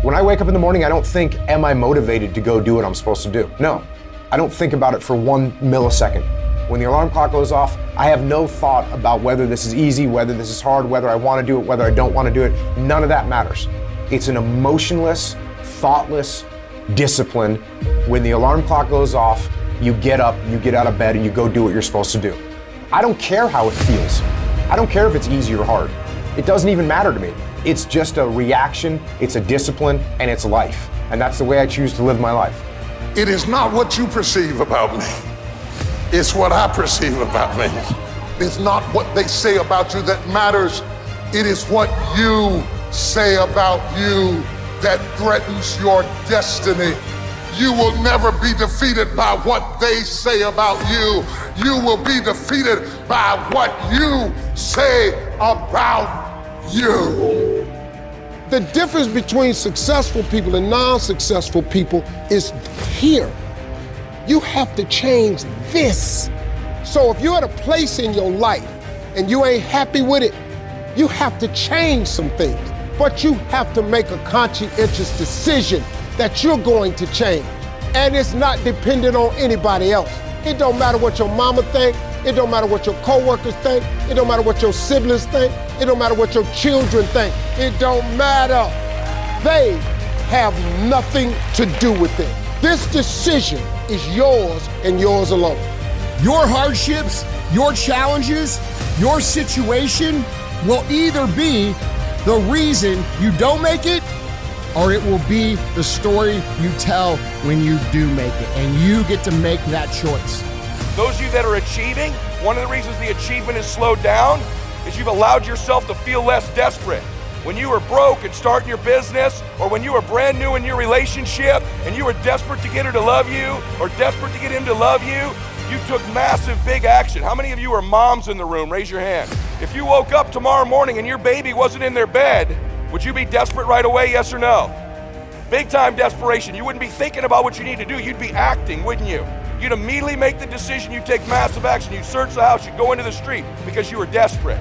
When I wake up in the morning, I don't think, am I motivated to go do what I'm supposed to do? No, I don't think about it for 1 millisecond. When the alarm clock goes off, I have no thought about whether this is easy, whether this is hard, whether I want to do it, whether I don't want to do it. None of that matters. It's an emotionless, thoughtless discipline. When the alarm clock goes off, you get up, you get out of bed, and you go do what you're supposed to do. I don't care how it feels. I don't care if it's easy or hard. It doesn't even matter to me. It's just a reaction, it's a discipline, and it's life. And that's the way I choose to live my life. It is not what you perceive about me. It's what I perceive about me. It's not what they say about you that matters. It is what you say about you that threatens your destiny. You will never be defeated by what they say about you. You will be defeated by what you say about you. The difference between successful people and non-successful people is here. You have to change this. So if you're at a place in your life and you ain't happy with it, you have to change some things. But you have to make a conscientious decision that you're going to change. And it's not dependent on anybody else. It don't matter what your mama think. It don't matter what your coworkers think. It don't matter what your siblings think. It don't matter what your children think. It don't matter. They have nothing to do with it. This decision is yours and yours alone. Your hardships, your challenges, your situation will either be the reason you don't make it, or it will be the story you tell when you do make it, and you get to make that choice. Those of you that are achieving, one of the reasons the achievement is slowed down is you've allowed yourself to feel less desperate. When you were broke and starting your business, or when you were brand new in your relationship and you were desperate to get her to love you or desperate to get him to love you, you took massive, big action. How many of you are moms in the room? Raise your hand. If you woke up tomorrow morning and your baby wasn't in their bed, would you be desperate right away, yes or no? Big time desperation. You wouldn't be thinking about what you need to do. You'd be acting, wouldn't you? You'd immediately make the decision. You'd take massive action. You'd search the house. You'd go into the street because you were desperate.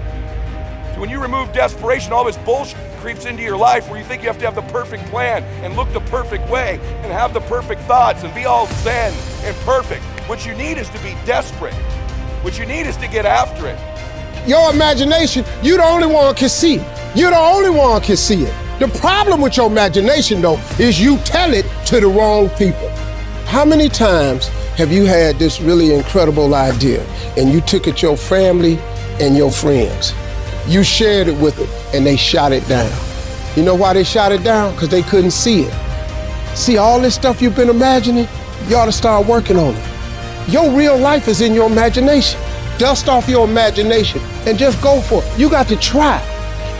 So when you remove desperation, all this bullshit creeps into your life where you think you have to have the perfect plan and look the perfect way and have the perfect thoughts and be all zen and perfect. What you need is to be desperate. What you need is to get after it. Your imagination, you the only one can see it. You the only one can see it. The problem with your imagination, though, is you tell it to the wrong people. How many times have you had this really incredible idea and you took it to your family and your friends? You shared it with them and they shot it down. You know why they shot it down? Because they couldn't see it. See, all this stuff you've been imagining, you ought to start working on it. Your real life is in your imagination. Dust off your imagination and just go for it. You got to try.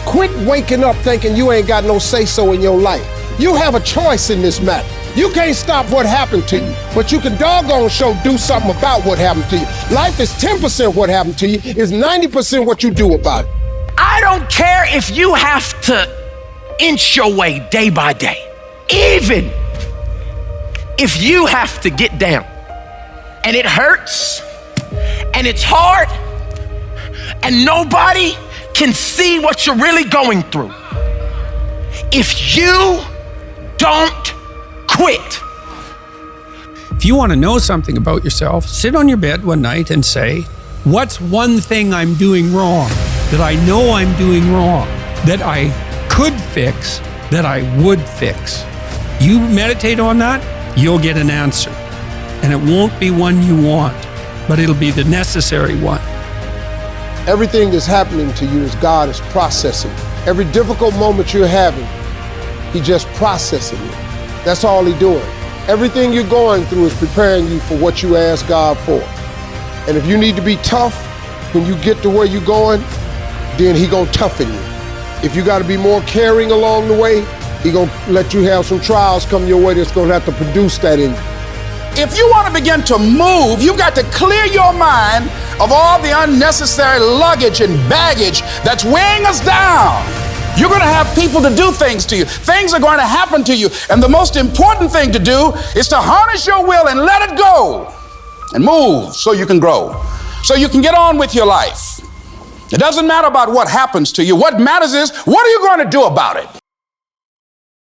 Quit waking up thinking you ain't got no say-so in your life. You have a choice in this matter. You can't stop what happened to you, but you can doggone sure do something about what happened to you. Life is 10% what happened to you, it's 90% what you do about it. I don't care if you have to inch your way day by day, even if you have to get down and it hurts and it's hard and nobody can see what you're really going through. If you don't quit. If you want to know something about yourself, sit on your bed one night and say, what's one thing I'm doing wrong, that I know I'm doing wrong, that I could fix, that I would fix? You meditate on that, you'll get an answer. And it won't be one you want, but it'll be the necessary one. Everything that's happening to you is God is processing. Every difficult moment you're having, He just processing it. That's all He's doing. Everything you're going through is preparing you for what you ask God for. And if you need to be tough when you get to where you're going, then He gonna toughen you. If you gotta be more caring along the way, He gonna let you have some trials come your way that's gonna have to produce that in you. If you want to begin to move, you've got to clear your mind of all the unnecessary luggage and baggage that's weighing us down. You're going to have people to do things to you. Things are going to happen to you. And the most important thing to do is to harness your will and let it go and move so you can grow, so you can get on with your life. It doesn't matter about what happens to you. What matters is, what are you going to do about it?